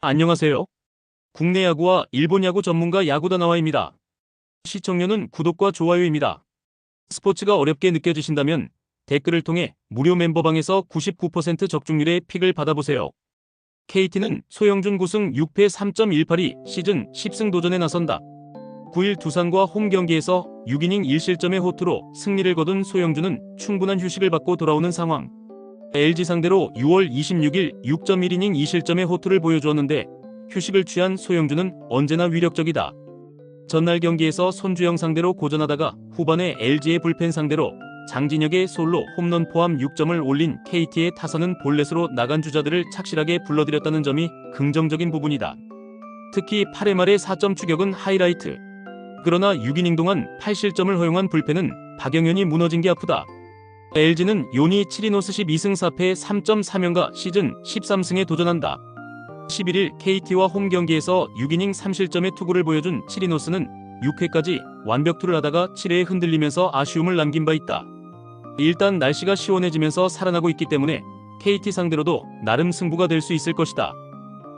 안녕하세요. 국내 야구와 일본 야구 전문가 야구다나와입니다. 시청료는 구독과 좋아요입니다. 스포츠가 어렵게 느껴지신다면 댓글을 통해 무료 멤버방에서 99% 적중률의 픽을 받아보세요. KT는 소영준 9승 6패 3.182 시즌 10승 도전에 나선다. 9일 두산과 홈 경기에서 6이닝 1실점의 호투로 승리를 거둔 소영준은 충분한 휴식을 받고 돌아오는 상황. LG 상대로 6월 26일 6.1이닝 2실점의 호투를 보여주었는데 휴식을 취한 소영준은 언제나 위력적이다. 전날 경기에서 손주영 상대로 고전하다가 후반에 LG의 불펜 상대로 장진혁의 솔로 홈런 포함 6점을 올린 KT의 타선은 볼넷으로 나간 주자들을 착실하게 불러들였다는 점이 긍정적인 부분이다. 특히 8회 말의 4점 추격은 하이라이트. 그러나 6이닝 동안 8실점을 허용한 불펜은 박영현이 무너진 게 아프다. LG는 요니 치리노스 12승 4패 3.4명과 시즌 13승에 도전한다. 11일 KT와 홈 경기에서 6이닝 3실점의 투구를 보여준 치리노스는 6회까지 완벽투를 하다가 7회에 흔들리면서 아쉬움을 남긴 바 있다. 일단 날씨가 시원해지면서 살아나고 있기 때문에 KT 상대로도 나름 승부가 될 수 있을 것이다.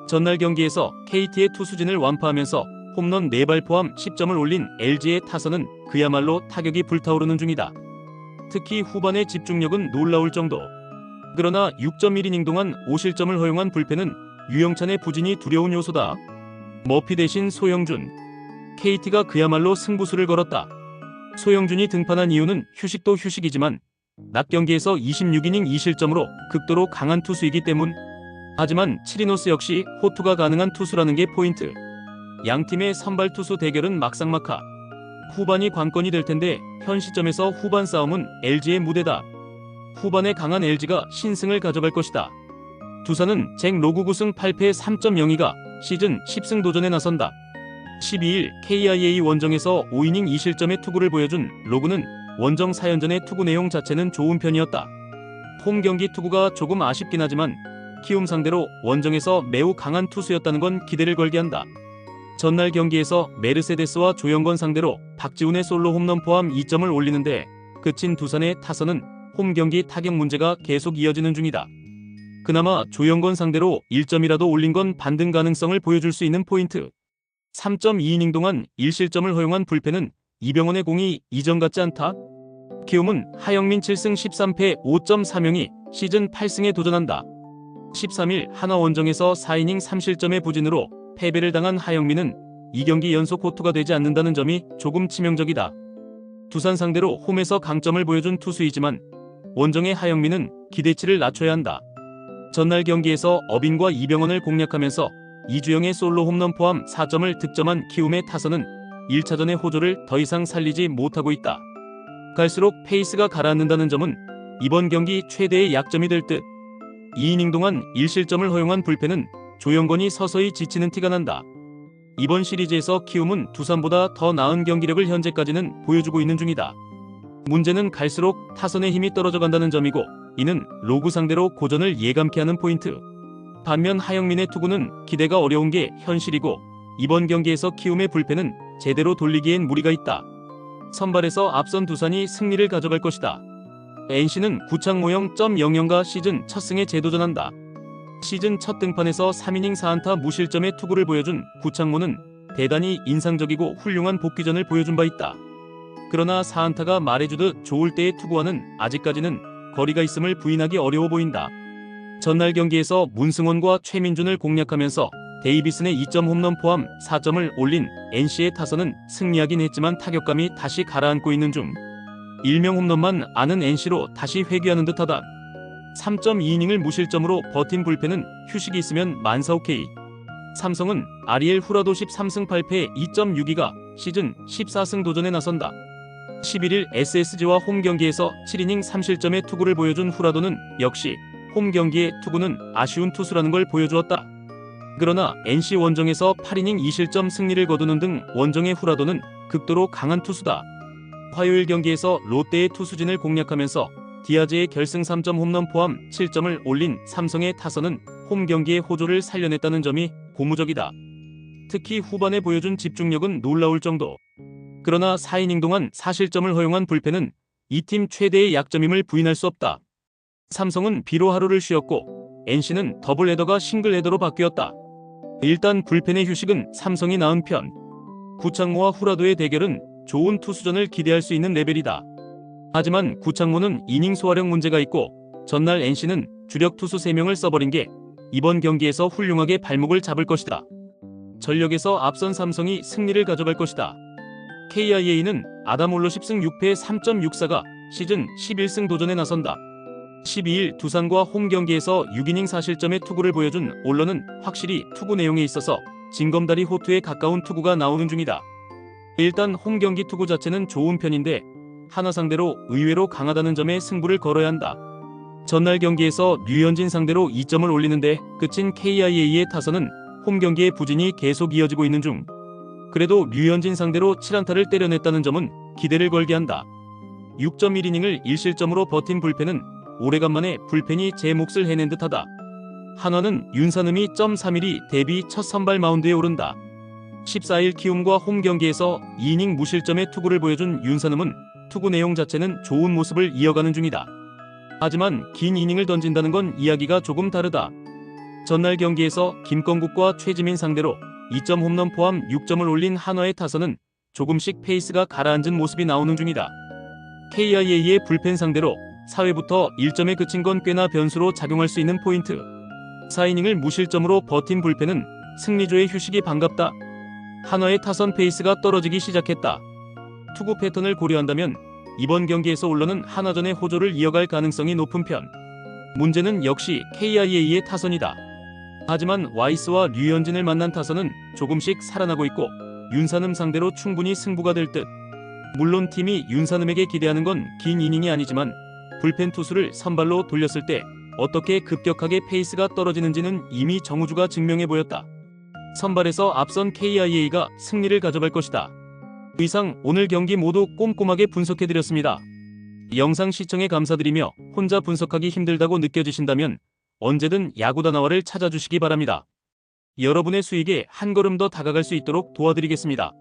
전날 경기에서 KT의 투수진을 완파하면서 홈런 4발 포함 10점을 올린 LG의 타선은 그야말로 타격이 불타오르는 중이다. 특히 후반의 집중력은 놀라울 정도. 그러나 6.1이닝 동안 5실점을 허용한 불펜은 유영찬의 부진이 두려운 요소다. 머피 대신 소영준. KT가 그야말로 승부수를 걸었다. 소영준이 등판한 이유는 휴식도 휴식이지만 낮 경기에서 26이닝 2실점으로 극도로 강한 투수이기 때문. 하지만 치리노스 역시 호투가 가능한 투수라는 게 포인트. 양팀의 선발 투수 대결은 막상막하. 후반이 관건이 될 텐데 현 시점에서 후반 싸움은 LG의 무대다. 후반에 강한 LG가 신승을 가져갈 것이다. 두산은 잭 로그 9승 8패 3.02가 시즌 10승 도전에 나선다. 12일 KIA 원정에서 5이닝 2실점의 투구를 보여준 로그는 원정 4연전의 투구 내용 자체는 좋은 편이었다. 홈 경기 투구가 조금 아쉽긴 하지만 키움 상대로 원정에서 매우 강한 투수였다는 건 기대를 걸게 한다. 전날 경기에서 메르세데스와 조영건 상대로 박지훈의 솔로 홈런 포함 2점을 올리는데 그친 두산의 타선은 홈 경기 타격 문제가 계속 이어지는 중이다. 그나마 조영건 상대로 1점이라도 올린 건 반등 가능성을 보여줄 수 있는 포인트. 3.2이닝 동안 1실점을 허용한 불펜은 이병헌의 공이 이전 같지 않다. 키움은 하영민 7승 13패 5.4명이 시즌 8승에 도전한다. 13일 한화 원정에서 4이닝 3실점의 부진으로 패배를 당한 하영민은 2경기 연속 호투가 되지 않는다는 점이 조금 치명적이다. 두산 상대로 홈에서 강점을 보여준 투수이지만 원정의 하영민은 기대치를 낮춰야 한다. 전날 경기에서 어빈과 이병헌을 공략하면서 이주영의 솔로 홈런 포함 4점을 득점한 키움의 타선은 1차전의 호조를 더 이상 살리지 못하고 있다. 갈수록 페이스가 가라앉는다는 점은 이번 경기 최대의 약점이 될 듯. 2이닝 동안 1실점을 허용한 불펜은 조영건이 서서히 지치는 티가 난다. 이번 시리즈에서 키움은 두산보다 더 나은 경기력을 현재까지는 보여주고 있는 중이다. 문제는 갈수록 타선의 힘이 떨어져 간다는 점이고 이는 로그 상대로 고전을 예감케 하는 포인트. 반면 하영민의 투구는 기대가 어려운 게 현실이고 이번 경기에서 키움의 불펜은 제대로 돌리기엔 무리가 있다. 선발에서 앞선 두산이 승리를 가져갈 것이다. NC는 구창모형 .00가 시즌 첫 승에 재도전한다. 시즌 첫 등판에서 3이닝 4안타 무실점의 투구를 보여준 구창모는 대단히 인상적이고 훌륭한 복귀전을 보여준 바 있다. 그러나 4안타가 말해주듯 좋을 때의 투구와는 아직까지는 거리가 있음을 부인하기 어려워 보인다. 전날 경기에서 문승원과 최민준을 공략하면서 데이비슨의 2점 홈런 포함 4점을 올린 NC의 타선은 승리하긴 했지만 타격감이 다시 가라앉고 있는 중. 일명 홈런만 아는 NC로 다시 회귀하는 듯하다. 3.2이닝을 무실점으로 버틴 불펜은 휴식이 있으면 만사 오케이. 삼성은 아리엘 후라도 13승 8패 2.62가 시즌 14승 도전에 나선다. 11일 SSG와 홈 경기에서 7이닝 3실점의 투구를 보여준 후라도는 역시 홈 경기의 투구는 아쉬운 투수라는 걸 보여주었다. 그러나 NC 원정에서 8이닝 2실점 승리를 거두는 등 원정의 후라도는 극도로 강한 투수다. 화요일 경기에서 롯데의 투수진을 공략하면서 디아즈의 결승 3점 홈런 포함 7점을 올린 삼성의 타선은 홈 경기의 호조를 살려냈다는 점이 고무적이다. 특히 후반에 보여준 집중력은 놀라울 정도. 그러나 4이닝 동안 4실점을 허용한 불펜은 이 팀 최대의 약점임을 부인할 수 없다. 삼성은 비로 하루를 쉬었고 NC는 더블헤더가 싱글헤더로 바뀌었다. 일단 불펜의 휴식은 삼성이 나은 편. 구창모와 후라도의 대결은 좋은 투수전을 기대할 수 있는 레벨이다. 하지만 구창모는 이닝 소화력 문제가 있고 전날 NC는 주력 투수 3명을 써버린 게 이번 경기에서 훌륭하게 발목을 잡을 것이다. 전력에서 앞선 삼성이 승리를 가져갈 것이다. KIA는 아담 올로 10승 6패 3.64가 시즌 11승 도전에 나선다. 12일 두산과 홈 경기에서 6이닝 4실점의 투구를 보여준 올러는 확실히 투구 내용에 있어서 징검다리 호투에 가까운 투구가 나오는 중이다. 일단 홈 경기 투구 자체는 좋은 편인데 하나 상대로 의외로 강하다는 점에 승부를 걸어야 한다. 전날 경기에서 류현진 상대로 2점을 올리는데 그친 KIA의 타선은 홈 경기의 부진이 계속 이어지고 있는 중. 그래도 류현진 상대로 7안타를 때려냈다는 점은 기대를 걸게 한다. 6.1이닝을 1실점으로 버틴 불펜은 오래간만에 불펜이 제 몫을 해낸 듯하다. 한화는 윤산음이 .31이 데뷔 첫 선발 마운드에 오른다. 14일 키움과 홈 경기에서 2이닝 무실점의 투구를 보여준 윤산음은 투구 내용 자체는 좋은 모습을 이어가는 중이다. 하지만 긴 이닝을 던진다는 건 이야기가 조금 다르다. 전날 경기에서 김건국과 최지민 상대로 2점 홈런 포함 6점을 올린 한화의 타선은 조금씩 페이스가 가라앉은 모습이 나오는 중이다. KIA의 불펜 상대로 4회부터 1점에 그친 건 꽤나 변수로 작용할 수 있는 포인트. 4이닝을 무실점으로 버틴 불펜은 승리조의 휴식이 반갑다. 한화의 타선 페이스가 떨어지기 시작했다. 투구 패턴을 고려한다면 이번 경기에서 올러는 한화전의 호조를 이어갈 가능성이 높은 편. 문제는 역시 KIA의 타선이다. 하지만 와이스와 류현진을 만난 타선은 조금씩 살아나고 있고 윤산음 상대로 충분히 승부가 될 듯. 물론 팀이 윤산음에게 기대하는 건 긴 이닝이 아니지만 불펜 투수를 선발로 돌렸을 때 어떻게 급격하게 페이스가 떨어지는지는 이미 정우주가 증명해 보였다. 선발에서 앞선 KIA가 승리를 가져갈 것이다. 이상 오늘 경기 모두 꼼꼼하게 분석해드렸습니다. 영상 시청에 감사드리며 혼자 분석하기 힘들다고 느껴지신다면 언제든 야구다나와를 찾아주시기 바랍니다. 여러분의 수익에 한 걸음 더 다가갈 수 있도록 도와드리겠습니다.